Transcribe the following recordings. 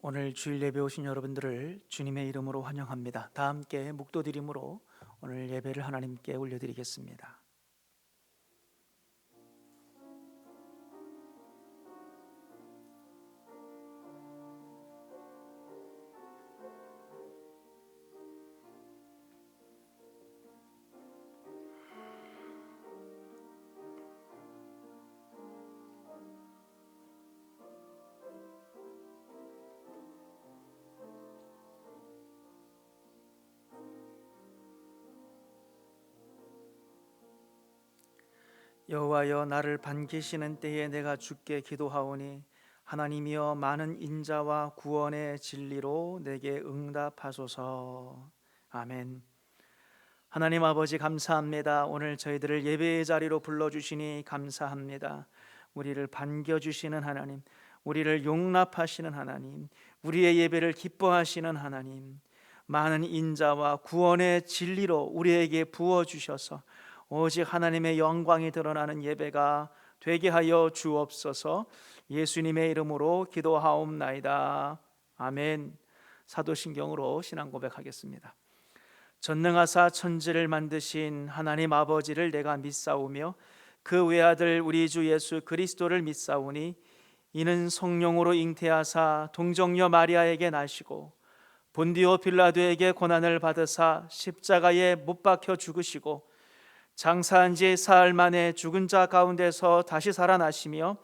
오늘 주일 예배 오신 여러분들을 주님의 이름으로 환영합니다. 다 함께 묵도드림으로 오늘 예배를 하나님께 올려드리겠습니다. 여호와여, 나를 반기시는 때에 내가 주께 기도하오니 하나님이여, 많은 인자와 구원의 진리로 내게 응답하소서. 아멘. 하나님 아버지, 감사합니다. 오늘 저희들을 예배의 자리로 불러주시니 감사합니다. 우리를 반겨주시는 하나님, 우리를 용납하시는 하나님, 우리의 예배를 기뻐하시는 하나님, 많은 인자와 구원의 진리로 우리에게 부어주셔서 오직 하나님의 영광이 드러나는 예배가 되게 하여 주옵소서. 예수님의 이름으로 기도하옵나이다. 아멘. 사도신경으로 신앙 고백하겠습니다. 전능하사 천지를 만드신 하나님 아버지를 내가 믿사오며 그 외아들 우리 주 예수 그리스도를 믿사오니 이는 성령으로 잉태하사 동정녀 마리아에게 나시고 본디오 빌라도에게 고난을 받으사 십자가에 못 박혀 죽으시고 장사한 지 사흘 만에 죽은 자 가운데서 다시 살아나시며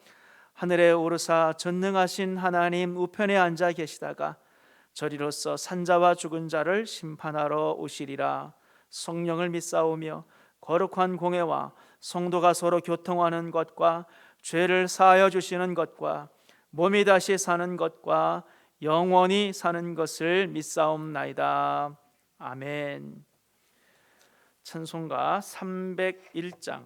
하늘에 오르사 전능하신 하나님 우편에 앉아 계시다가 저리로서 산자와 죽은 자를 심판하러 오시리라. 성령을 믿사오며 거룩한 공회와 성도가 서로 교통하는 것과 죄를 사하여 주시는 것과 몸이 다시 사는 것과 영원히 사는 것을 믿사옵나이다. 아멘. 찬송가 301장,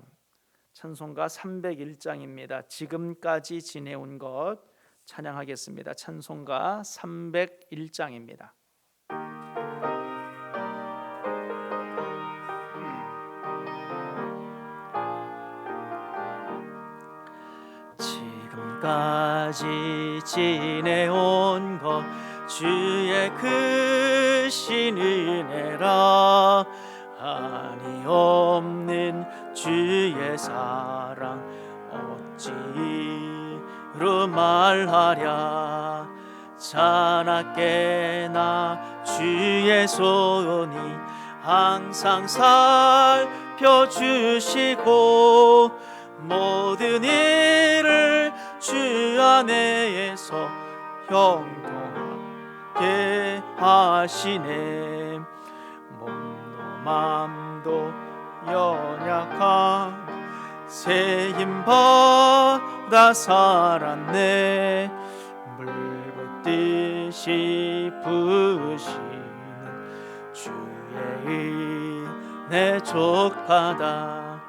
찬송가 301장입니다. 지금까지 지내온 것 찬양하겠습니다. 찬송가 301장입니다. 지금까지 지내온 것 주의 크신 은혜라. 한이 없는 주의 사랑 어찌로 말하랴. 자나깨나 주의 손이 항상 살펴주시고 모든 일을 주 안에서 형통하게 하시네. 몸도 마음도 연약한 새 힘받아 살았네. 물붓듯이 부으시는 주의 은혜 족하다.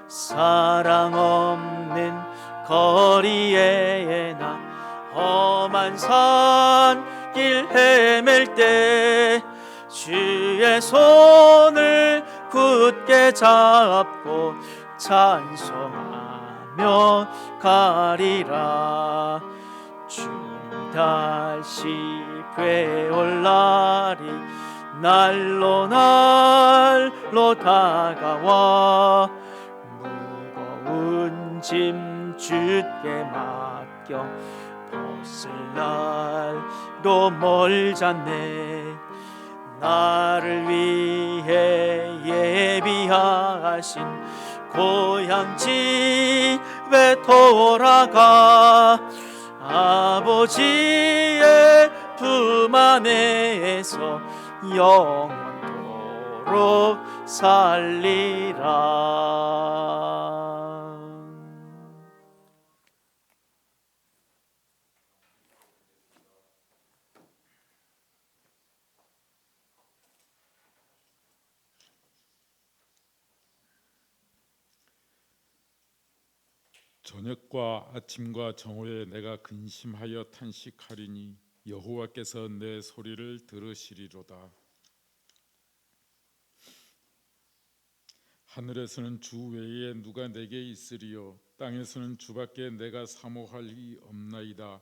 사랑 없는 거리에 나 험한 산길 헤맬 때 주의 손을 굳게 잡고 찬송하며 가리라. 주님 다시 되올 날이 날로 다가와 무거운 짐 주께 맡겨 벗을 날도 멀잖네. 나를 위해 예비하신 고향 집에 돌아가 아버지의 품 안에서 영원토록 살리라. 저녁과 아침과 정오에 내가 근심하여 탄식하리니 여호와께서 내 소리를 들으시리로다. 하늘에서는 주 외에 누가 내게 있으리요. 땅에서는 주밖에 내가 사모할 이 없나이다.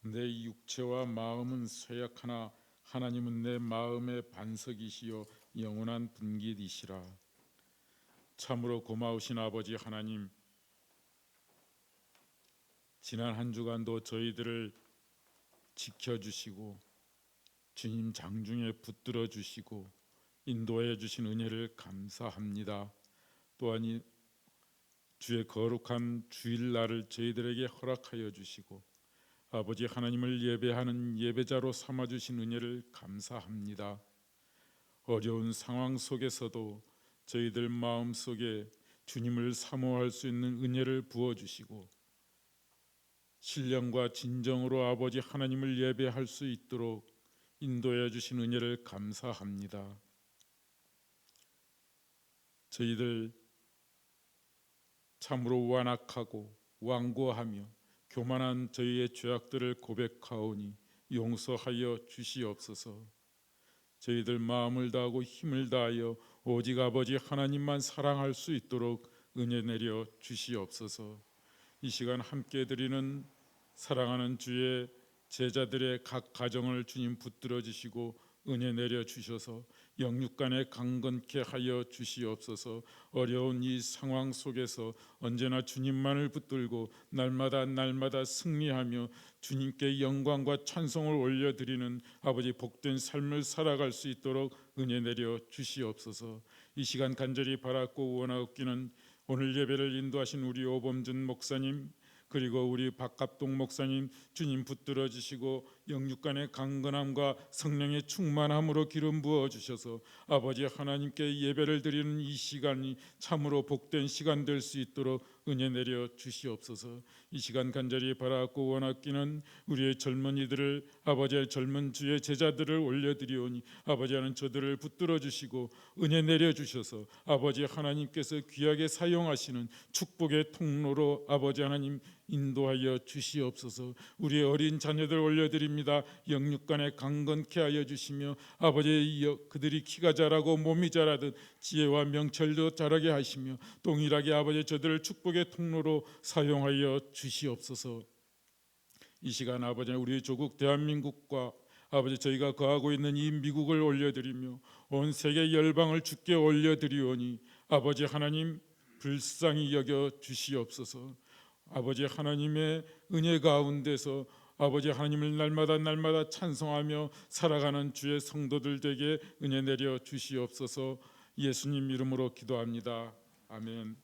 내 육체와 마음은 쇠약하나 하나님은 내 마음의 반석이시요 영원한 분깃이시라. 참으로 고마우신 아버지 하나님, 지난 한 주간도 저희들을 지켜주시고 주님 장중에 붙들어 주시고 인도해 주신 은혜를 감사합니다. 또한 주의 거룩한 주일날을 저희들에게 허락하여 주시고 아버지 하나님을 예배하는 예배자로 삼아 주신 은혜를 감사합니다. 어려운 상황 속에서도 저희들 마음속에 주님을 사모할 수 있는 은혜를 부어 주시고 신령과 진정으로 아버지 하나님을 예배할 수 있도록 인도해 주신 은혜를 감사합니다. 저희들 참으로 완악하고 완고하며 교만한 저희의 죄악들을 고백하오니 용서하여 주시옵소서. 저희들 마음을 다하고 힘을 다하여 오직 아버지 하나님만 사랑할 수 있도록 은혜 내려 주시옵소서. 이 시간 함께 드리는 사랑하는 주의 제자들의 각 가정을 주님 붙들어 주시고 은혜 내려 주셔서 영육간에 강건케 하여 주시옵소서. 어려운 이 상황 속에서 언제나 주님만을 붙들고 날마다 승리하며 주님께 영광과 찬송을 올려드리는 아버지 복된 삶을 살아갈 수 있도록 은혜 내려 주시옵소서. 이 시간 간절히 바랐고 원하옵기는 오늘 예배를 인도하신 우리 오범준 목사님 그리고 우리 박갑동 목사님 주님 붙들어 주시고 영육간의 강건함과 성령의 충만함으로 기름 부어 주셔서 아버지 하나님께 예배를 드리는 이 시간이 참으로 복된 시간 될 수 있도록 은혜 내려 주시옵소서. 이 시간 간절히 바라고 원하기는 우리의 젊은이들을 아버지의 젊은 주의 제자들을 올려드리오니 아버지 하나님 저들을 붙들어 주시고 은혜 내려 주셔서 아버지 하나님께서 귀하게 사용하시는 축복의 통로로 아버지 하나님 인도하여 주시옵소서. 우리의 어린 자녀들 올려드립니다. 영육간에 강건케 하여 주시며 아버지 그들이 키가 자라고 몸이 자라듯 지혜와 명철도 자라게 하시며 동일하게 아버지 저들을 축복의 통로로 사용하여 주시옵소서. 이 시간 아버지 우리 조국 대한민국과 아버지 저희가 거하고 있는 이 미국을 올려드리며 온 세계 열방을 주께 올려드리오니 아버지 하나님 불쌍히 여겨 주시옵소서. 아버지 하나님의 은혜 가운데서 아버지 하나님을 날마다 찬송하며 살아가는 주의 성도들 되게 은혜 내려 주시옵소서. 예수님 이름으로 기도합니다. 아멘.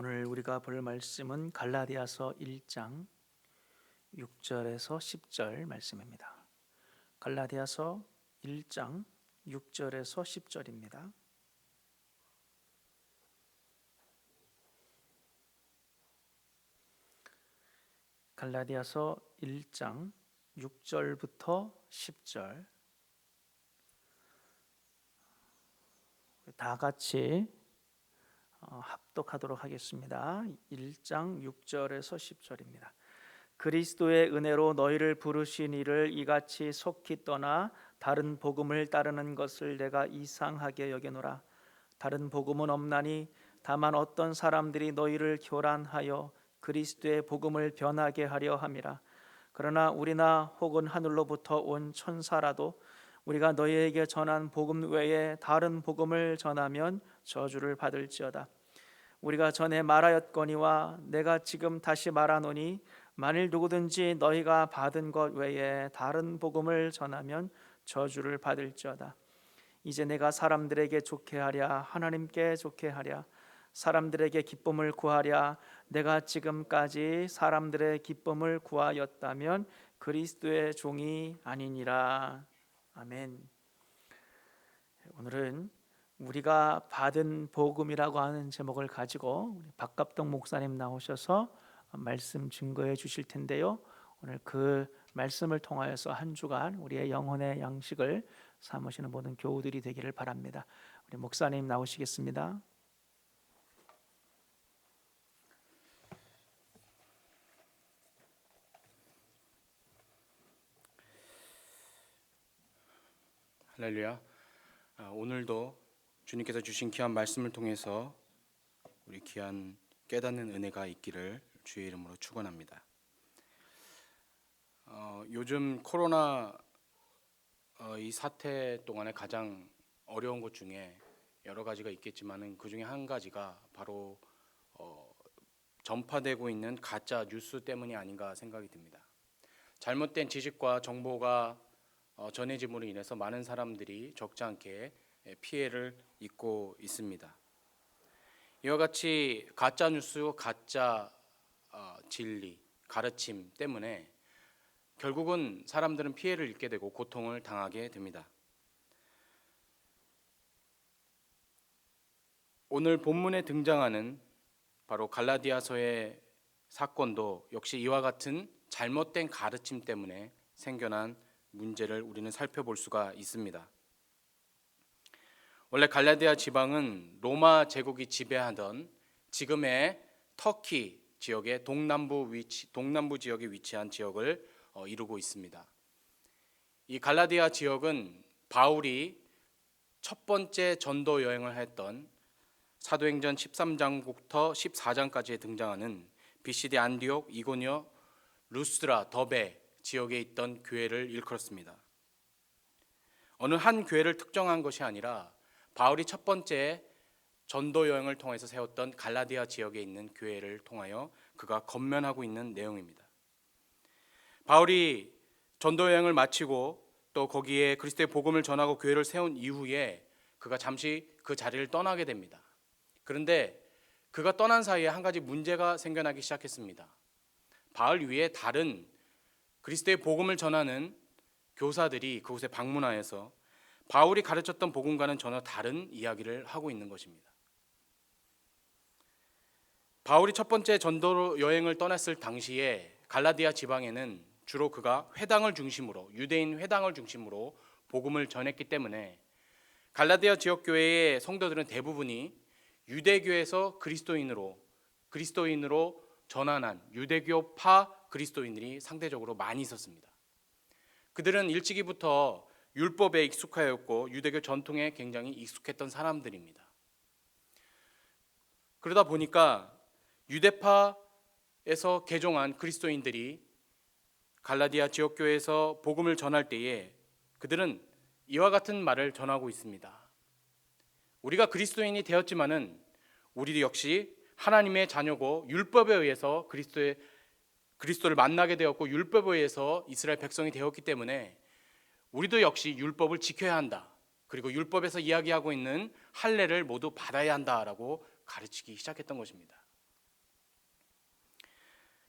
오늘 우리가 볼 말씀은 갈라디아서 1장 6절에서 10절 말씀입니다. 갈라디아서 1장 6절에서 10절입니다. 갈라디아서 1장 6절부터 10절 다 같이 합독하도록 하겠습니다. 1장 6절에서 10절입니다. 그리스도의 은혜로 너희를 부르신 이를 이같이 속히 떠나 다른 복음을 따르는 것을 내가 이상하게 여기노라. 다른 복음은 없나니 다만 어떤 사람들이 너희를 교란하여 그리스도의 복음을 변하게 하려 함이라. 그러나 우리나 혹은 하늘로부터 온 천사라도 우리가 너희에게 전한 복음 외에 다른 복음을 전하면 저주를 받을지어다. 우리가 전에 말하였거니와 내가 지금 다시 말하노니 만일 누구든지 너희가 받은 것 외에 다른 복음을 전하면 저주를 받을지어다. 이제 내가 사람들에게 좋게 하랴 하나님께 좋게 하랴 사람들에게 기쁨을 구하랴 내가 지금까지 사람들의 기쁨을 구하였다면 그리스도의 종이 아니니라. 아멘. 오늘은 우리가 받은 복음이라고 하는 제목을 가지고 우리 박갑동 목사님 나오셔서 말씀 증거해 주실 텐데요. 오늘 그 말씀을 통하여서 한 주간 우리의 영혼의 양식을 삼으시는 모든 교우들이 되기를 바랍니다. 우리 목사님 나오시겠습니다. 할렐루야. 오늘도 주님께서 주신 귀한 말씀을 통해서 우리 귀한 깨닫는 은혜가 있기를 주의 이름으로 축원합니다. 요즘 코로나 이 사태 동안에 가장 어려운 것 중에 여러 가지가 있겠지만은 그 중에 한 가지가 바로 전파되고 있는 가짜 뉴스 때문이 아닌가 생각이 듭니다. 잘못된 지식과 정보가 전해짐으로 인해서 많은 사람들이 적지 않게 피해를 입고 있습니다. 이와 같이 가짜 뉴스, 가짜 진리, 가르침 때문에 결국은 사람들은 피해를 입게 되고 고통을 당하게 됩니다. 오늘 본문에 등장하는 바로 갈라디아서의 사건도 역시 이와 같은 잘못된 가르침 때문에 생겨난 문제를 우리는 살펴볼 수가 있습니다. 원래 갈라디아 지방은 로마 제국이 지배하던 지금의 터키 지역의 동남부 지역에 위치한 지역을 이루고 있습니다. 이 갈라디아 지역은 바울이 첫 번째 전도 여행을 했던 사도행전 13장부터 14장까지에 등장하는 BCD 안디옥, 이고니오, 루스드라, 더베 지역에 있던 교회를 일컬었습니다. 어느 한 교회를 특정한 것이 아니라 바울이 첫 번째 전도 여행을 통해서 세웠던 갈라디아 지역에 있는 교회를 통하여 그가 건면하고 있는 내용입니다. 바울이 전도 여행을 마치고 또 거기에 그리스도의 복음을 전하고 교회를 세운 이후에 그가 잠시 그 자리를 떠나게 됩니다. 그런데 그가 떠난 사이에 한 가지 문제가 생겨나기 시작했습니다. 바울 위에 다른 그리스도의 복음을 전하는 교사들이 그곳에 방문하여서 바울이 가르쳤던 복음과는 전혀 다른 이야기를 하고 있는 것입니다. 바울이 첫 번째 전도 여행을 떠났을 당시에 갈라디아 지방에는 주로 그가 회당을 중심으로 유대인 회당을 중심으로 복음을 전했기 때문에 갈라디아 지역 교회의 성도들은 대부분이 유대교에서 그리스도인으로 전환한 유대교파 그리스도인들이 상대적으로 많이 있었습니다. 그들은 일찍이부터 율법에 익숙하였고 유대교 전통에 굉장히 익숙했던 사람들입니다. 그러다 보니까 유대파에서 개종한 그리스도인들이 갈라디아 지역교회에서 복음을 전할 때에 그들은 이와 같은 말을 전하고 있습니다. 우리가 그리스도인이 되었지만은 우리도 역시 하나님의 자녀고 율법에 의해서 그리스도를 만나게 되었고 율법에 의해서 이스라엘 백성이 되었기 때문에 우리도 역시 율법을 지켜야 한다. 그리고 율법에서 이야기하고 있는 할례를 모두 받아야 한다라고 가르치기 시작했던 것입니다.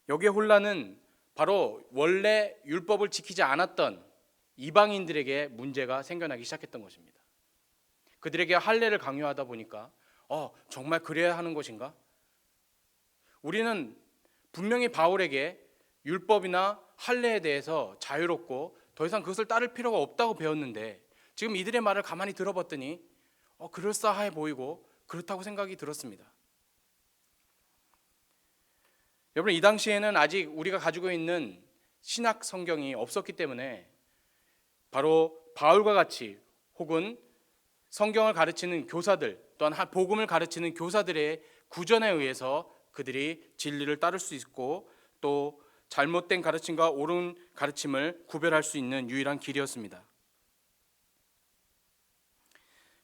여기에 혼란은 바로 원래 율법을 지키지 않았던 이방인들에게 문제가 생겨나기 시작했던 것입니다. 그들에게 할례를 강요하다 보니까 정말 그래야 하는 것인가? 우리는 분명히 바울에게 율법이나 할례에 대해서 자유롭고 더 이상 그것을 따를 필요가 없다고 배웠는데 지금 이들의 말을 가만히 들어봤더니 그럴싸해 보이고 그렇다고 생각이 들었습니다. 여러분, 이 당시에는 아직 우리가 가지고 있는 신약 성경이 없었기 때문에 바로 바울과 같이 혹은 성경을 가르치는 교사들 또한 복음을 가르치는 교사들의 구전에 의해서 그들이 진리를 따를 수 있고 또 잘못된 가르침과 옳은 가르침을 구별할 수 있는 유일한 길이었습니다.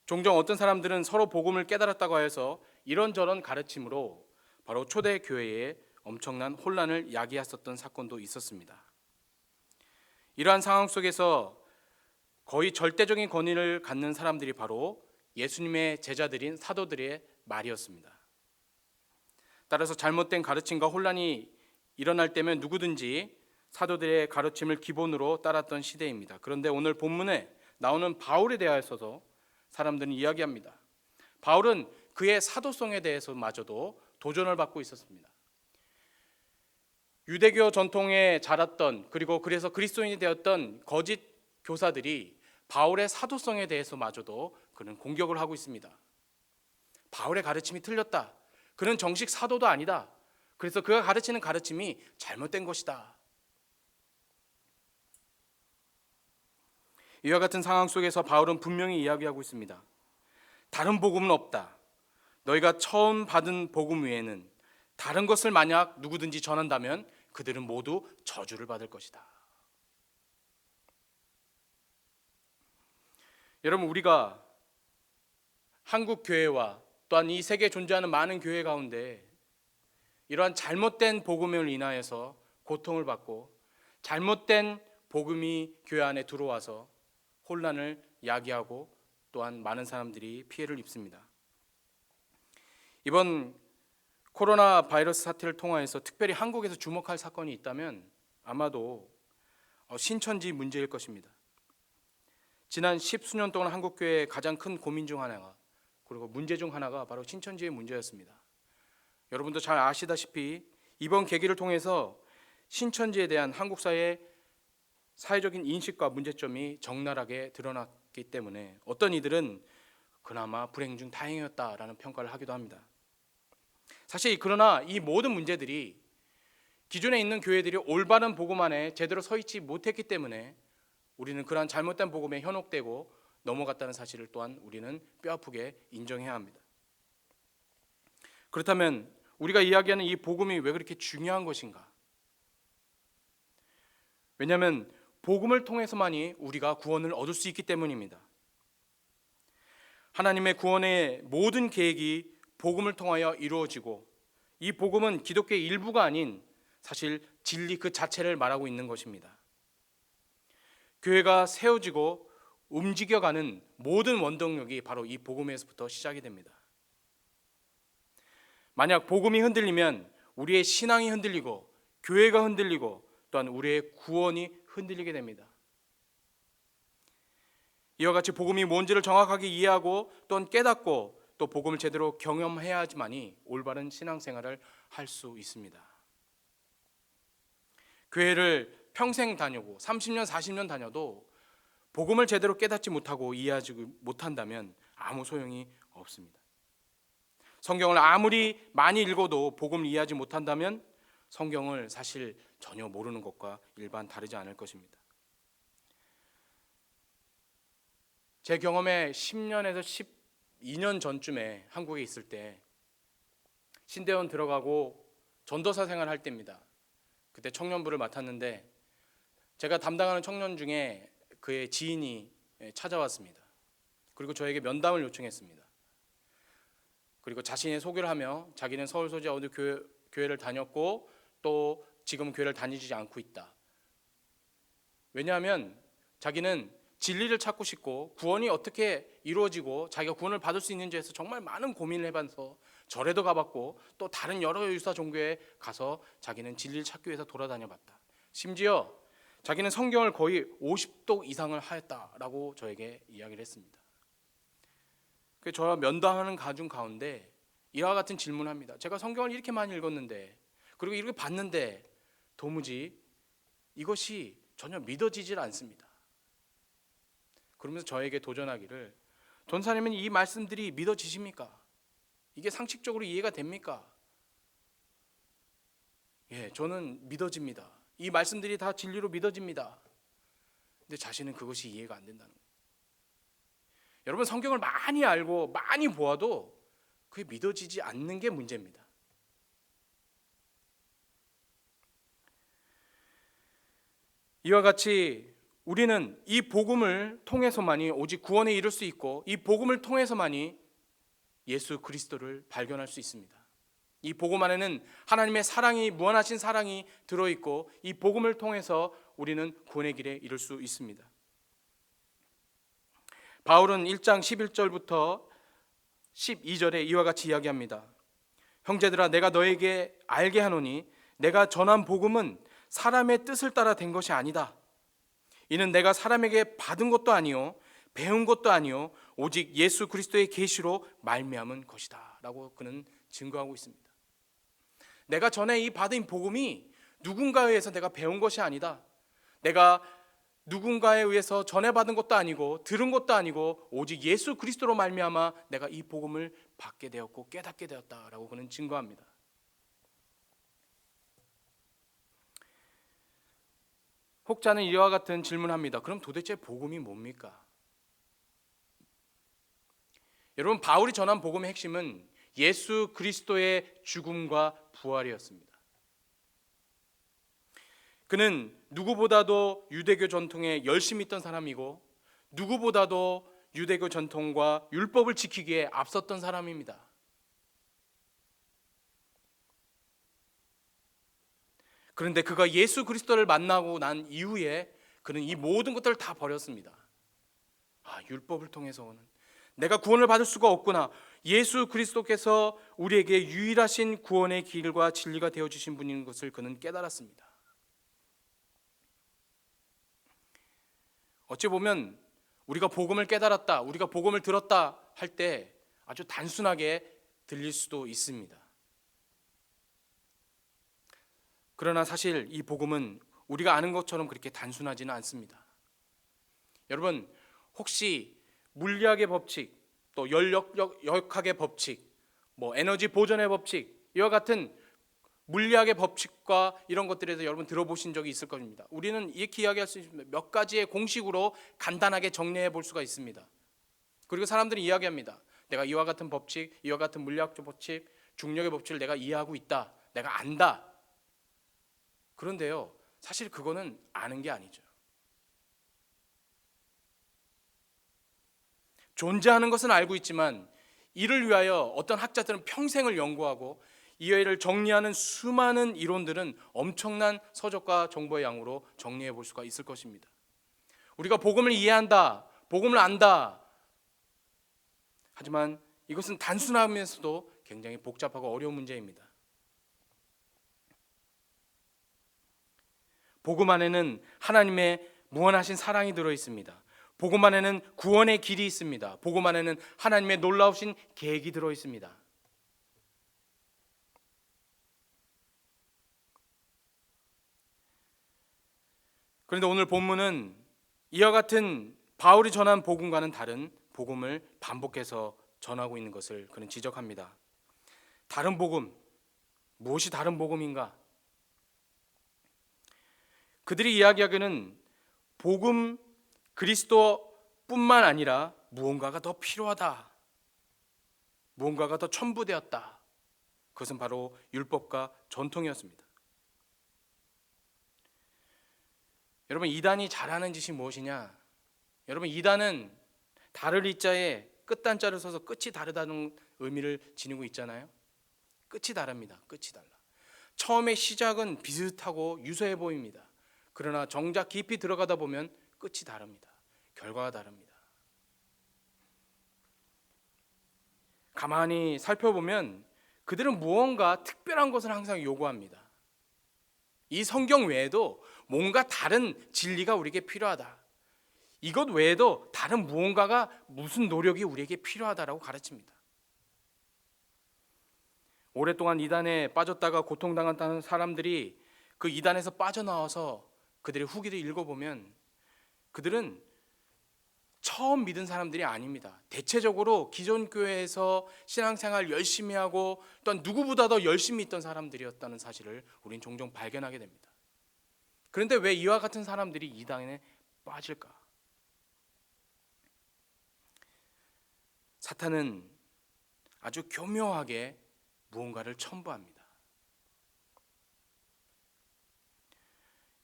종종 어떤 사람들은 서로 복음을 깨달았다고 해서 이런저런 가르침으로 바로 초대 교회에 엄청난 혼란을 야기했었던 사건도 있었습니다. 이러한 상황 속에서 거의 절대적인 권위를 갖는 사람들이 바로 예수님의 제자들인 사도들의 말이었습니다. 따라서 잘못된 가르침과 혼란이 일어날 때면 누구든지 사도들의 가르침을 기본으로 따랐던 시대입니다. 그런데 오늘 본문에 나오는 바울에 대하여서 사람들은 이야기합니다. 바울은 그의 사도성에 대해서마저도 도전을 받고 있었습니다. 유대교 전통에 자랐던, 그리고 그래서 그리스도인이 되었던 거짓 교사들이 바울의 사도성에 대해서마저도 그는 공격을 하고 있습니다. 바울의 가르침이 틀렸다. 그는 정식 사도도 아니다. 그래서 그가 가르치는 가르침이 잘못된 것이다. 이와 같은 상황 속에서 바울은 분명히 이야기하고 있습니다. 다른 복음은 없다. 너희가 처음 받은 복음 외에는 다른 것을 만약 누구든지 전한다면 그들은 모두 저주를 받을 것이다. 여러분, 우리가 한국 교회와 또한 이 세계에 존재하는 많은 교회 가운데 이러한 잘못된 복음을 인하여서 고통을 받고 잘못된 복음이 교회 안에 들어와서 혼란을 야기하고 또한 많은 사람들이 피해를 입습니다. 이번 코로나 바이러스 사태를 통하여서 특별히 한국에서 주목할 사건이 있다면 아마도 신천지 문제일 것입니다. 지난 10수년 동안 한국 교회의 가장 큰 고민 중 하나가, 그리고 문제 중 하나가 바로 신천지의 문제였습니다. 여러분도 잘 아시다시피 이번 계기를 통해서 신천지에 대한 한국 사회의 사회적인 인식과 문제점이 적나라하게 드러났기 때문에 어떤 이들은 그나마 불행 중 다행이었다라는 평가를 하기도 합니다. 사실 그러나 이 모든 문제들이 기존에 있는 교회들이 올바른 복음 안에 제대로 서 있지 못했기 때문에 우리는 그러한 잘못된 복음에 현혹되고 넘어갔다는 사실을 또한 우리는 뼈아프게 인정해야 합니다. 그렇다면 우리가 이야기하는 이 복음이 왜 그렇게 중요한 것인가? 왜냐하면 복음을 통해서만이 우리가 구원을 얻을 수 있기 때문입니다. 하나님의 구원의 모든 계획이 복음을 통하여 이루어지고 이 복음은 기독교의 일부가 아닌 사실 진리 그 자체를 말하고 있는 것입니다. 교회가 세워지고 움직여가는 모든 원동력이 바로 이 복음에서부터 시작이 됩니다. 만약 복음이 흔들리면 우리의 신앙이 흔들리고 교회가 흔들리고 또한 우리의 구원이 흔들리게 됩니다. 이와 같이 복음이 뭔지를 정확하게 이해하고 또한 깨닫고 또 복음을 제대로 경험해야지만이 올바른 신앙생활을 할 수 있습니다. 교회를 평생 다니고 30년, 40년 다녀도 복음을 제대로 깨닫지 못하고 이해하지 못한다면 아무 소용이 없습니다. 성경을 아무리 많이 읽어도 복음을 이해하지 못한다면 성경을 사실 전혀 모르는 것과 일반 다르지 않을 것입니다. 제 경험에 10년에서 12년 전쯤에 한국에 있을 때 신대원 들어가고 전도사 생활할 때입니다. 그때 청년부를 맡았는데 제가 담당하는 청년 중에 그의 지인이 찾아왔습니다. 그리고 저에게 면담을 요청했습니다. 그리고 자신의 소개를 하며 자기는 서울 소재 어느 교회를 다녔고 또 지금 교회를 다니지 않고 있다. 왜냐하면 자기는 진리를 찾고 싶고 구원이 어떻게 이루어지고 자기가 구원을 받을 수 있는지에서 정말 많은 고민을 해봐서 절에도 가봤고 또 다른 여러 유사 종교에 가서 자기는 진리를 찾기 위해서 돌아다녀봤다. 심지어 자기는 성경을 거의 50독 이상을 하였다라고 저에게 이야기를 했습니다. 그래서 저와 면담하는 가중 가운데 이와 같은 질문을 합니다. 제가 성경을 이렇게 많이 읽었는데 그리고 이렇게 봤는데 도무지 이것이 전혀 믿어지질 않습니다. 그러면서 저에게 도전하기를, 전사님은 이 말씀들이 믿어지십니까? 이게 상식적으로 이해가 됩니까? 예, 저는 믿어집니다. 이 말씀들이 다 진리로 믿어집니다. 근데 자신은 그것이 이해가 안 된다는 거예요. 여러분, 성경을 많이 알고 많이 보아도 그게 믿어지지 않는 게 문제입니다. 이와 같이 우리는 이 복음을 통해서만이 오직 구원에 이를 수 있고 이 복음을 통해서만이 예수 그리스도를 발견할 수 있습니다. 이 복음 안에는 하나님의 사랑이, 무한하신 사랑이 들어있고 이 복음을 통해서 우리는 구원의 길에 이를 수 있습니다. 바울은 1장 11절부터 12절에 이와 같이 이야기합니다. 형제들아, 내가 너에게 알게 하노니 내가 전한 복음은 사람의 뜻을 따라 된 것이 아니다. 이는 내가 사람에게 받은 것도 아니요 배운 것도 아니요 오직 예수 그리스도의 계시로 말미암은 것이다라고 그는 증거하고 있습니다. 내가 전에 이 받은 복음이 누군가에 의해서 내가 배운 것이 아니다. 내가 누군가에 의해서 전해받은 것도 아니고 들은 것도 아니고 오직 예수 그리스도로 말미암아 내가 이 복음을 받게 되었고 깨닫게 되었다라고 그는 증거합니다. 혹자는 이와 같은 질문합니다. 그럼 도대체 복음이 뭡니까? 여러분, 바울이 전한 복음의 핵심은 예수 그리스도의 죽음과 부활이었습니다. 그는 누구보다도 유대교 전통에 열심히 있던 사람이고 누구보다도 유대교 전통과 율법을 지키기에 앞섰던 사람입니다. 그런데 그가 예수 그리스도를 만나고 난 이후에 그는 이 모든 것들을 다 버렸습니다. 율법을 통해서는 내가 구원을 받을 수가 없구나. 예수 그리스도께서 우리에게 유일하신 구원의 길과 진리가 되어주신 분인 것을 그는 깨달았습니다. 어찌 보면 우리가 복음을 깨달았다, 우리가 복음을 들었다 할 때 아주 단순하게 들릴 수도 있습니다. 그러나 사실 이 복음은 우리가 아는 것처럼 그렇게 단순하지는 않습니다. 여러분, 혹시 물리학의 법칙, 또 열역학의 법칙, 에너지 보존의 법칙, 이와 같은 물리학의 법칙과 이런 것들에 대해서 여러분 들어보신 적이 있을 겁니다. 우리는 이렇게 이야기할 수 있습니다. 몇 가지의 공식으로 간단하게 정리해 볼 수가 있습니다. 그리고 사람들이 이야기합니다. 내가 이와 같은 법칙, 이와 같은 물리학적 법칙, 중력의 법칙을 내가 이해하고 있다. 내가 안다. 그런데요, 사실 그거는 아는 게 아니죠. 존재하는 것은 알고 있지만 이를 위하여 어떤 학자들은 평생을 연구하고 이해를 정리하는 수많은 이론들은 엄청난 서적과 정보의 양으로 정리해 볼 수가 있을 것입니다. 우리가 복음을 이해한다, 복음을 안다. 하지만 이것은 단순하면서도 굉장히 복잡하고 어려운 문제입니다. 복음 안에는 하나님의 무한하신 사랑이 들어 있습니다. 복음 안에는 구원의 길이 있습니다. 복음 안에는 하나님의 놀라우신 계획이 들어 있습니다. 그런데 오늘 본문은 이와 같은 바울이 전한 복음과는 다른 복음을 반복해서 전하고 있는 것을 그는 지적합니다. 다른 복음, 무엇이 다른 복음인가? 그들이 이야기하기는 복음 그리스도뿐만 아니라 무언가가 더 필요하다. 무언가가 더 첨부되었다. 그것은 바로 율법과 전통이었습니다. 여러분, 이단이 잘하는 짓이 무엇이냐? 여러분, 이단은 다를 이자에 끝단자를 써서 끝이 다르다는 의미를 지니고 있잖아요. 끝이 다릅니다. 끝이 달라. 처음에 시작은 비슷하고 유사해 보입니다. 그러나 정작 깊이 들어가다 보면 끝이 다릅니다. 결과가 다릅니다. 가만히 살펴보면 그들은 무언가 특별한 것을 항상 요구합니다. 이 성경 외에도 뭔가 다른 진리가 우리에게 필요하다. 이것 외에도 다른 무언가가 무슨 노력이 우리에게 필요하다라고 가르칩니다. 오랫동안 이단에 빠졌다가 고통당했다는 사람들이 그 이단에서 빠져나와서 그들의 후기를 읽어보면 그들은 처음 믿은 사람들이 아닙니다. 대체적으로 기존 교회에서 신앙생활 열심히 하고 또한 누구보다 더 열심히 있던 사람들이었다는 사실을 우린 종종 발견하게 됩니다. 그런데 왜 이와 같은 사람들이 이단에 빠질까? 사탄은 아주 교묘하게 무언가를 첨부합니다.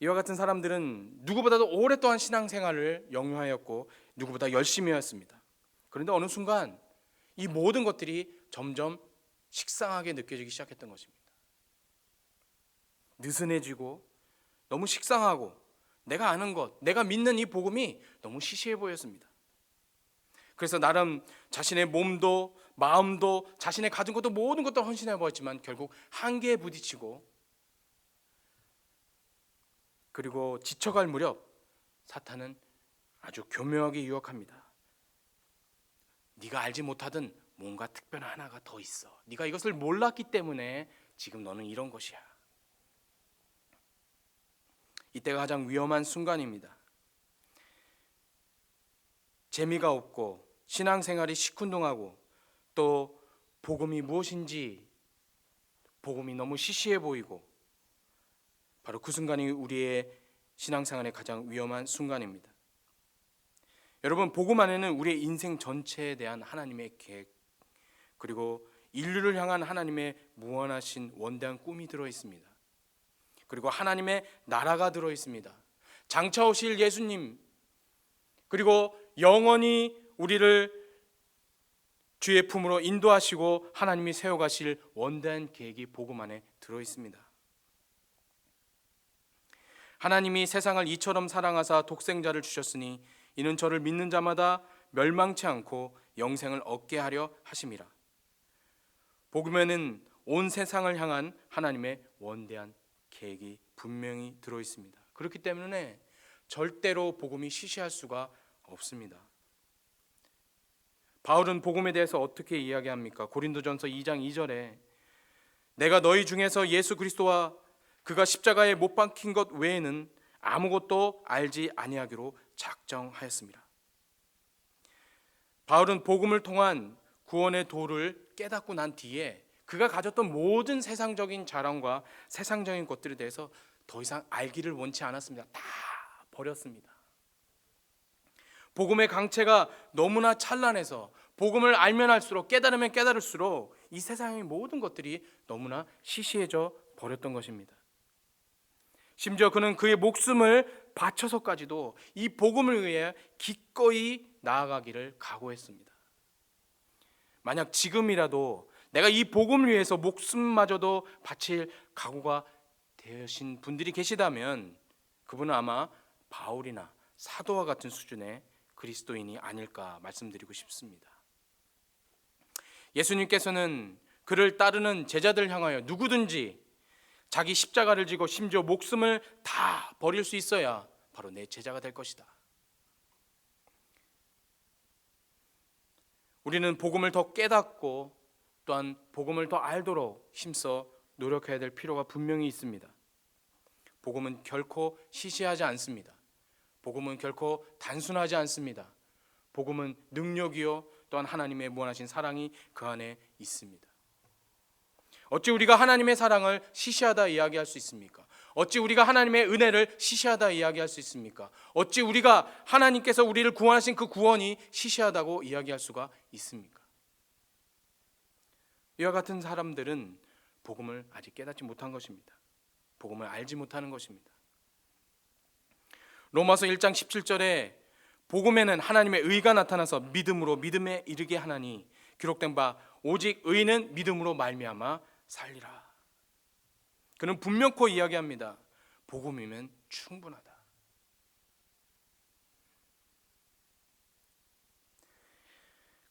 이와 같은 사람들은 누구보다도 오랫동안 신앙생활을 영유하였고 누구보다 열심히 하였습니다. 그런데 어느 순간 이 모든 것들이 점점 식상하게 느껴지기 시작했던 것입니다. 느슨해지고 너무 식상하고 내가 아는 것, 내가 믿는 이 복음이 너무 시시해 보였습니다. 그래서 나름 자신의 몸도 마음도 자신의 가진 것도 모든 것도 헌신해 보았지만 결국 한계에 부딪히고 그리고 지쳐갈 무렵 사탄은 아주 교묘하게 유혹합니다. 네가 알지 못하던 뭔가 특별한 하나가 더 있어. 네가 이것을 몰랐기 때문에 지금 너는 이런 것이야. 이때가 가장 위험한 순간입니다. 재미가 없고 신앙생활이 시큰둥하고 또 복음이 무엇인지 복음이 너무 시시해 보이고 바로 그 순간이 우리의 신앙생활의 가장 위험한 순간입니다. 여러분, 복음 안에는 우리의 인생 전체에 대한 하나님의 계획 그리고 인류를 향한 하나님의 무한하신 원대한 꿈이 들어 있습니다. 그리고 하나님의 나라가 들어 있습니다. 장차 오실 예수님 그리고 영원히 우리를 주의 품으로 인도하시고 하나님이 세워가실 원대한 계획이 복음 안에 들어 있습니다. 하나님이 세상을 이처럼 사랑하사 독생자를 주셨으니 이는 저를 믿는 자마다 멸망치 않고 영생을 얻게 하려 하심이라. 복음에는 온 세상을 향한 하나님의 원대한 계획이 분명히 들어 있습니다. 그렇기 때문에 절대로 복음이 시시할 수가 없습니다. 바울은 복음에 대해서 어떻게 이야기합니까? 고린도전서 2장 2절에 내가 너희 중에서 예수 그리스도와 그가 십자가에 못 박힌 것 외에는 아무것도 알지 아니하기로 작정하였습니다. 바울은 복음을 통한 구원의 도를 깨닫고 난 뒤에 그가 가졌던 모든 세상적인 자랑과 세상적인 것들에 대해서 더 이상 알기를 원치 않았습니다. 다 버렸습니다. 복음의 강체가 너무나 찬란해서 복음을 알면 알수록 깨달으면 깨달을수록 이 세상의 모든 것들이 너무나 시시해져 버렸던 것입니다. 심지어 그는 그의 목숨을 바쳐서까지도 이 복음을 위해 기꺼이 나아가기를 각오했습니다. 만약 지금이라도 내가 이 복음을 위해서 목숨마저도 바칠 각오가 되신 분들이 계시다면 그분은 아마 바울이나 사도와 같은 수준의 그리스도인이 아닐까 말씀드리고 싶습니다. 예수님께서는 그를 따르는 제자들 향하여 누구든지 자기 십자가를 지고 심지어 목숨을 다 버릴 수 있어야 바로 내 제자가 될 것이다. 우리는 복음을 더 깨닫고 또한 복음을 더 알도록 힘써 노력해야 될 필요가 분명히 있습니다. 복음은 결코 시시하지 않습니다. 복음은 결코 단순하지 않습니다. 복음은 능력이요 또한 하나님의 무한하신 사랑이 그 안에 있습니다. 어찌 우리가 하나님의 사랑을 시시하다 이야기할 수 있습니까? 어찌 우리가 하나님의 은혜를 시시하다 이야기할 수 있습니까? 어찌 우리가 하나님께서 우리를 구원하신 그 구원이 시시하다고 이야기할 수가 있습니까? 이와 같은 사람들은 복음을 아직 깨닫지 못한 것입니다. 복음을 알지 못하는 것입니다. 로마서 1장 17절에 복음에는 하나님의 의가 나타나서 믿음으로 믿음에 이르게 하나니 기록된 바 오직 의는 믿음으로 말미암아 살리라. 그는 분명코 이야기합니다. 복음이면 충분하다.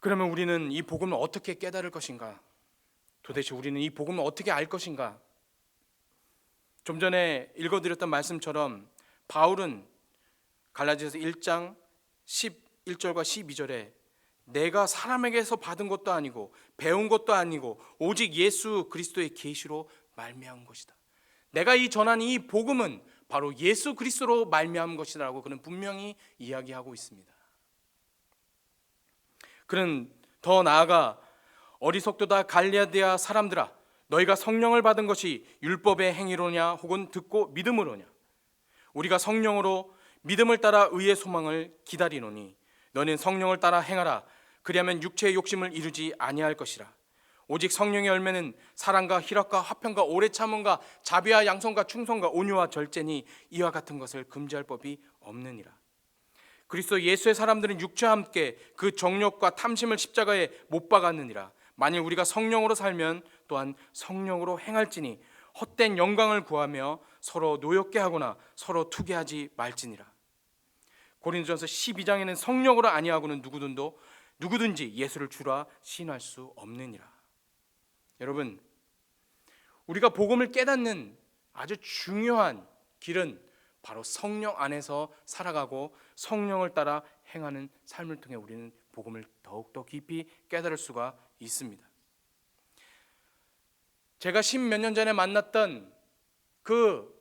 그러면 우리는 이 복음을 어떻게 깨달을 것인가? 도대체 우리는 이 복음을 어떻게 알 것인가? 좀 전에 읽어드렸던 말씀처럼 바울은 갈라디아서 1장 11절과 12절에 내가 사람에게서 받은 것도 아니고 배운 것도 아니고 오직 예수 그리스도의 계시로 말미암은 것이다. 내가 이 전하는 이 복음은 바로 예수 그리스도로 말미암은 것이라고 그는 분명히 이야기하고 있습니다. 그는 더 나아가 어리석도다 갈라디아 사람들아 너희가 성령을 받은 것이 율법의 행위로냐 혹은 듣고 믿음으로냐 우리가 성령으로 믿음을 따라 의의 소망을 기다리노니 너는 성령을 따라 행하라 그리하면 육체의 욕심을 이루지 아니할 것이라 오직 성령의 열매는 사랑과 희락과 화평과 오래 참음과 자비와 양선과 충성과 온유와 절제니 이와 같은 것을 금지할 법이 없느니라. 그리스도 예수의 사람들은 육체와 함께 그 정욕과 탐심을 십자가에 못 박았느니라. 만일 우리가 성령으로 살면 또한 성령으로 행할지니 헛된 영광을 구하며 서로 노엽게 하거나 서로 투기하지 말지니라. 고린도전서 12장에는 성령으로 아니하고는 누구든지 예수를 주라 시인할 수 없느니라. 여러분, 우리가 복음을 깨닫는 아주 중요한 길은 바로 성령 안에서 살아가고 성령을 따라 행하는 삶을 통해 우리는 복음을 더욱더 깊이 깨달을 수가 있습니다. 제가 10몇 년 전에 만났던 그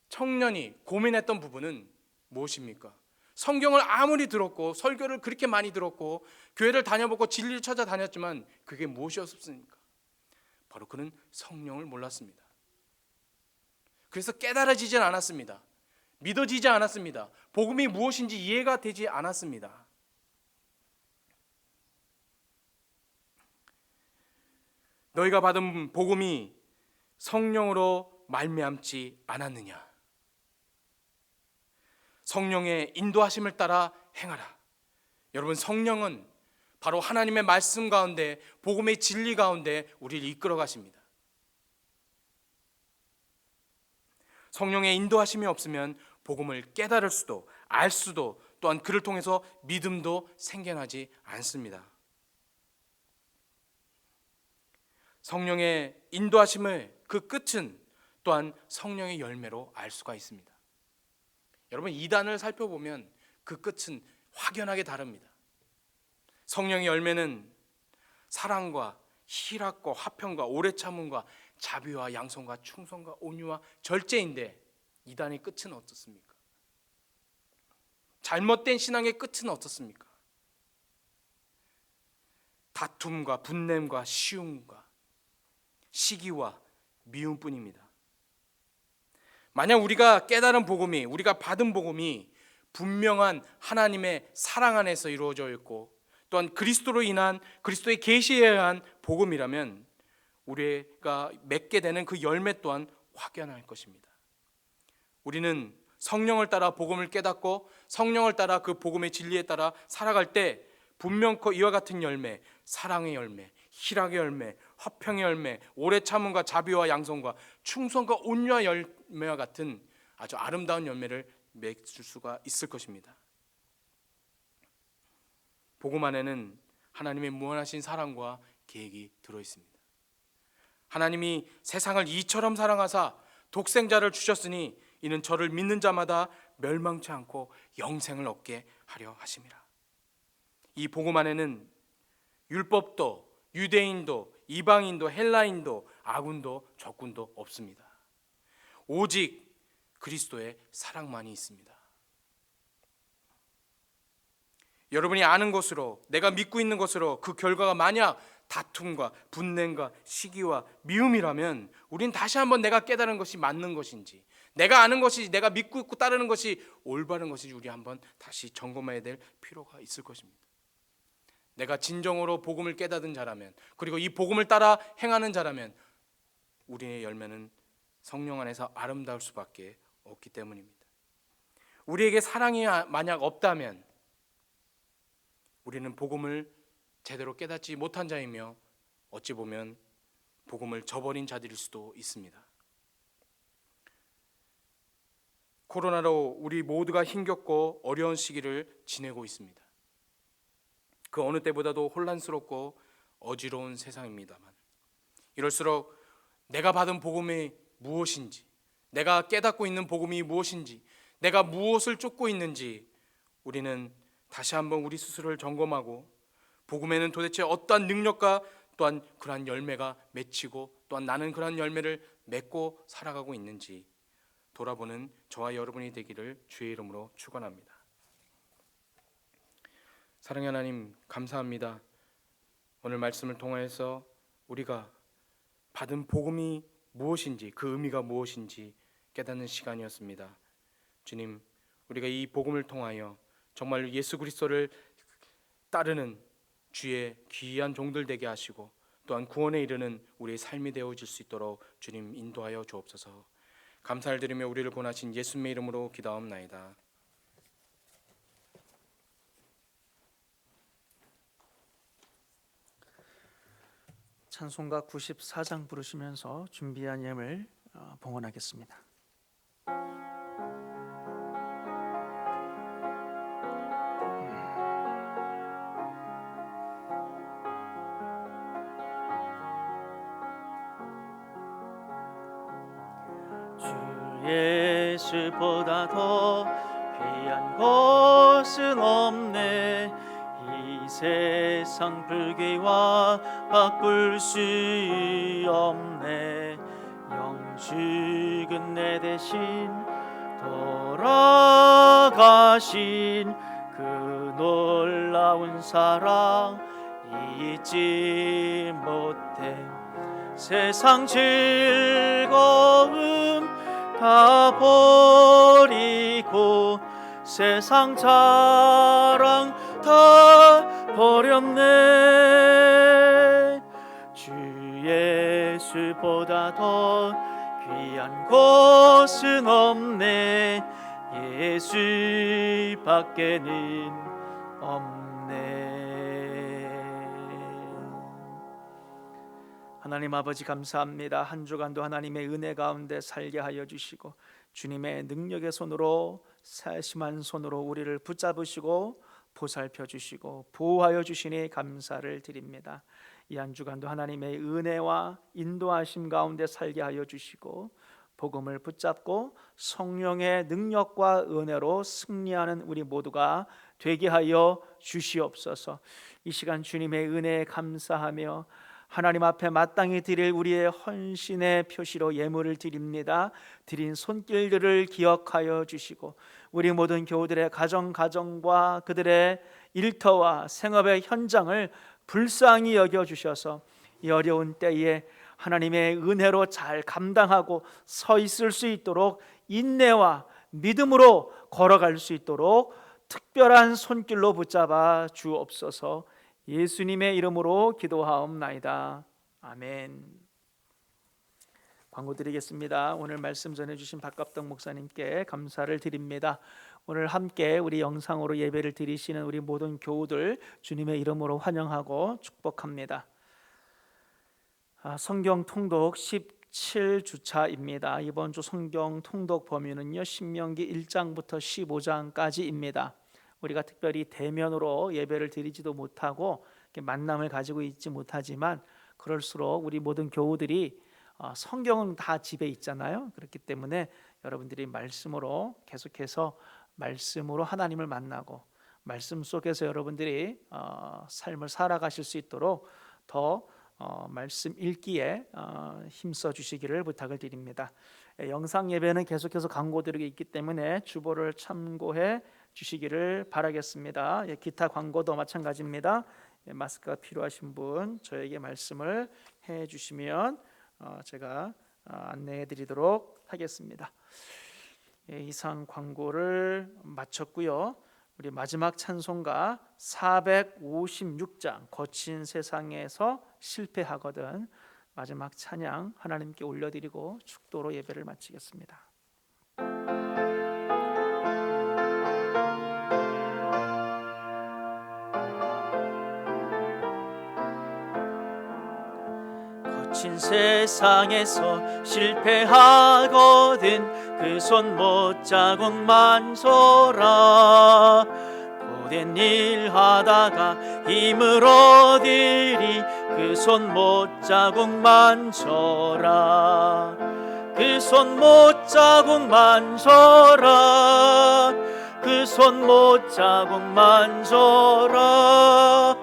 청년이 고민했던 부분은 무엇입니까? 성경을 아무리 들었고 설교를 그렇게 많이 들었고 교회를 다녀보고 진리를 찾아다녔지만 그게 무엇이었습니까? 바로 그는 성령을 몰랐습니다. 그래서 깨달아지질 않았습니다. 믿어지지 않았습니다. 복음이 무엇인지 이해가 되지 않았습니다. 너희가 받은 복음이 성령으로 말미암지 않았느냐? 성령의 인도하심을 따라 행하라. 여러분, 성령은 바로 하나님의 말씀 가운데 복음의 진리 가운데 우리를 이끌어 가십니다. 성령의 인도하심이 없으면 복음을 깨달을 수도 알 수도 또한 그를 통해서 믿음도 생겨나지 않습니다. 성령의 인도하심의 그 끝은 또한 성령의 열매로 알 수가 있습니다. 여러분, 이단을 살펴보면 그 끝은 확연하게 다릅니다. 성령의 열매는 사랑과 희락과 화평과 오래 참음과 자비와 양성과 충성과 온유와 절제인데 이단의 끝은 어떻습니까? 잘못된 신앙의 끝은 어떻습니까? 다툼과 분냄과 시움과 시기와 미움뿐입니다. 만약 우리가 깨달은 복음이, 우리가 받은 복음이 분명한 하나님의 사랑 안에서 이루어져 있고 또한 그리스도로 인한 그리스도의 계시에 의한 복음이라면 우리가 맺게 되는 그 열매 또한 확연할 것입니다. 우리는 성령을 따라 복음을 깨닫고 성령을 따라 그 복음의 진리에 따라 살아갈 때 분명코 이와 같은 열매, 사랑의 열매, 희락의 열매, 화평의 열매, 오래 참음과 자비와 양성과 충성과 온유와 열매와 같은 아주 아름다운 열매를 맺을 수가 있을 것입니다. 복음 안에는 하나님의 무한하신 사랑과 계획이 들어 있습니다. 하나님이 세상을 이처럼 사랑하사 독생자를 주셨으니 이는 저를 믿는 자마다 멸망치 않고 영생을 얻게 하려 하심이라. 이 복음 안에는 율법도 유대인도 이방인도 헬라인도 아군도 적군도 없습니다. 오직 그리스도의 사랑만이 있습니다. 여러분이 아는 것으로, 내가 믿고 있는 것으로 그 결과가 만약 다툼과 분냄과 시기와 미움이라면 우린 다시 한번 내가 깨달은 것이 맞는 것인지, 내가 아는 것이, 내가 믿고 있고 따르는 것이 올바른 것인지 우리 한번 다시 점검해야 될 필요가 있을 것입니다. 내가 진정으로 복음을 깨닫은 자라면, 그리고 이 복음을 따라 행하는 자라면 우리의 열매는 성령 안에서 아름다울 수밖에 없기 때문입니다. 우리에게 사랑이 만약 없다면 우리는 복음을 제대로 깨닫지 못한 자이며 어찌 보면 복음을 저버린 자들일 수도 있습니다. 코로나로 우리 모두가 힘겹고 어려운 시기를 지내고 있습니다. 그 어느 때보다도 혼란스럽고 어지러운 세상입니다만, 이럴수록 내가 받은 복음이 무엇인지, 내가 깨닫고 있는 복음이 무엇인지, 내가 무엇을 쫓고 있는지 우리는 다시 한번 우리 스스로를 점검하고 복음에는 도대체 어떠한 능력과 또한 그러한 열매가 맺히고 또한 나는 그러한 열매를 맺고 살아가고 있는지 돌아보는 저와 여러분이 되기를 주의 이름으로 축원합니다. 사랑의 하나님, 감사합니다. 오늘 말씀을 통하여서 우리가 받은 복음이 무엇인지, 그 의미가 무엇인지 깨닫는 시간이었습니다. 주님, 우리가 이 복음을 통하여 정말 예수 그리스도를 따르는 주의 귀한 종들 되게 하시고 또한 구원에 이르는 우리의 삶이 되어질 수 있도록 주님 인도하여 주옵소서. 감사를 드리며 우리를 구원하신 예수님의 이름으로 기도하옵나이다. 찬송가 94장 부르시면서 준비한 예물 봉헌하겠습니다. 주 예수보다 더 귀한 것은 없네. 이 이 세상 불귀와 바꿀 수 없네. 영식은 내 대신 돌아가신 그 놀라운 사랑 잊지 못해. 세상 즐거움 다 버리고 세상 자랑 다 버렸네. 주 예수보다 더 귀한 곳은 없네. 예수밖에는 없네. 하나님 아버지 감사합니다. 한 주간도 하나님의 은혜 가운데 살게 하여 주시고 주님의 능력의 손으로 세심한 손으로 우리를 붙잡으시고 보살펴 주시고 보호하여 주시니 감사를 드립니다. 이 한 주간도 하나님의 은혜와 인도하심 가운데 살게 하여 주시고 복음을 붙잡고 성령의 능력과 은혜로 승리하는 우리 모두가 되게 하여 주시옵소서. 이 시간 주님의 은혜에 감사하며 하나님 앞에 마땅히 드릴 우리의 헌신의 표시로 예물을 드립니다. 드린 손길들을 기억하여 주시고 우리 모든 교우들의 가정과 그들의 일터와 생업의 현장을 불쌍히 여겨주셔서 이 어려운 때에 하나님의 은혜로 잘 감당하고 서 있을 수 있도록 인내와 믿음으로 걸어갈 수 있도록 특별한 손길로 붙잡아 주옵소서. 예수님의 이름으로 기도하옵나이다. 아멘. 광고 드리겠습니다. 오늘 말씀 전해주신 박갑덕 목사님께 감사를 드립니다. 오늘 함께 우리 영상으로 예배를 드리시는 우리 모든 교우들 주님의 이름으로 환영하고 축복합니다. 성경 통독 17주차입니다. 이번 주 성경 통독 범위는요 신명기 1장부터 15장까지입니다. 우리가 특별히 대면으로 예배를 드리지도 못하고 만남을 가지고 있지 못하지만 그럴수록 우리 모든 교우들이 성경은 다 집에 있잖아요. 그렇기 때문에 여러분들이 말씀으로 계속해서 말씀으로 하나님을 만나고 말씀 속에서 여러분들이 삶을 살아가실 수 있도록 더 말씀 읽기에 힘써 주시기를 부탁을 드립니다. 영상 예배는 계속해서 광고들이 있기 때문에 주보를 참고해 주시기를 바라겠습니다. 기타 광고도 마찬가지입니다. 마스크가 필요하신 분 저에게 말씀을 해 주시면 제가 안내해 드리도록 하겠습니다. 이상 광고를 마쳤고요. 우리 마지막 찬송가 456장 거친 세상에서 실패하거든 마지막 찬양 하나님께 올려드리고 축도로 예배를 마치겠습니다. 거친 세상에서 실패하거든 그 손 못자국만 서라. 고된 일 하다가 힘을 얻으리 그 손 못자국만 져라. 그 손 못자국만 져라. 그 손 못자국만 져라.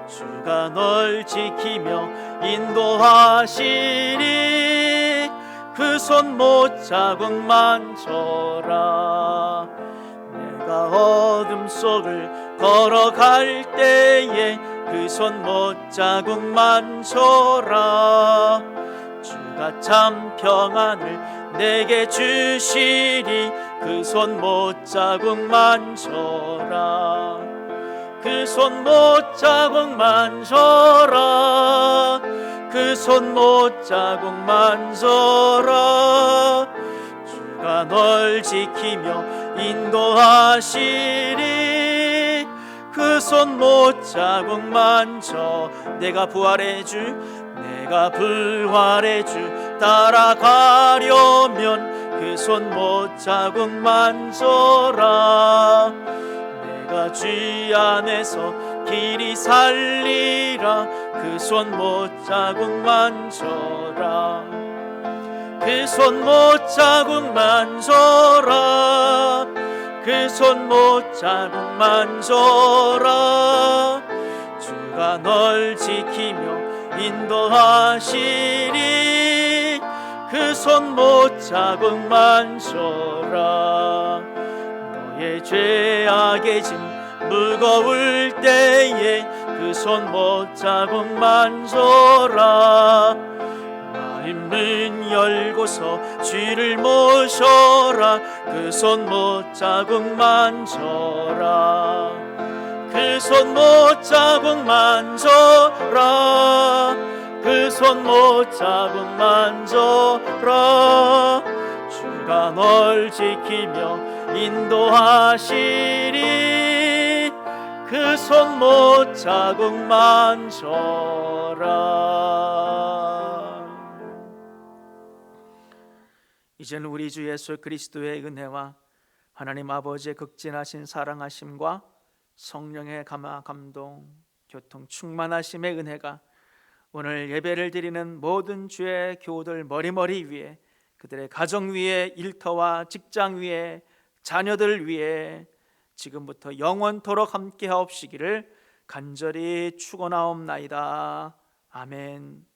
주가 널 지키며 인도하시리. 그 손 못자국만 져라. 내가 어둠 속을 걸어갈 때에 그 손 못자국만 져라. 주가 참 평안을 내게 주시리. 그 손 못자국만 져라. 그 손 못자국만 져라. 그 손 못자국만 져라. 주가 널 지키며 인도하시리. 그 손 못자국만 져. 내가 부활의 주 따라가려면 그 손 못자국만 져라. 내가 주 안에서 길이 살리라. 그 손 못자국만 져라. 그 손 못자국만 져라. 그 손 못자국만 져라. 주가 널 지키며 인도하시리. 그 손 못 자국 만져라. 너의 죄악의 짐 무거울 때에 그 손 못 자국 만져라. 마음문 열고서 주를 모셔라. 그 손 못 자국 만져라. 그 손 못 자국 만져라. 그 손 못 자국 만져라. 주가 널 지키며 인도하시리. 그 손 못 자국 만져라. 이제는 우리 주 예수 그리스도의 은혜와 하나님 아버지의 극진하신 사랑하심과 성령의 감화 감동 교통 충만하심의 은혜가 오늘 예배를 드리는 모든 주의 교우들 머리머리 위에, 그들의 가정 위에, 일터와 직장 위에, 자녀들 위에 지금부터 영원토록 함께 하옵시기를 간절히 축원하옵나이다. 아멘.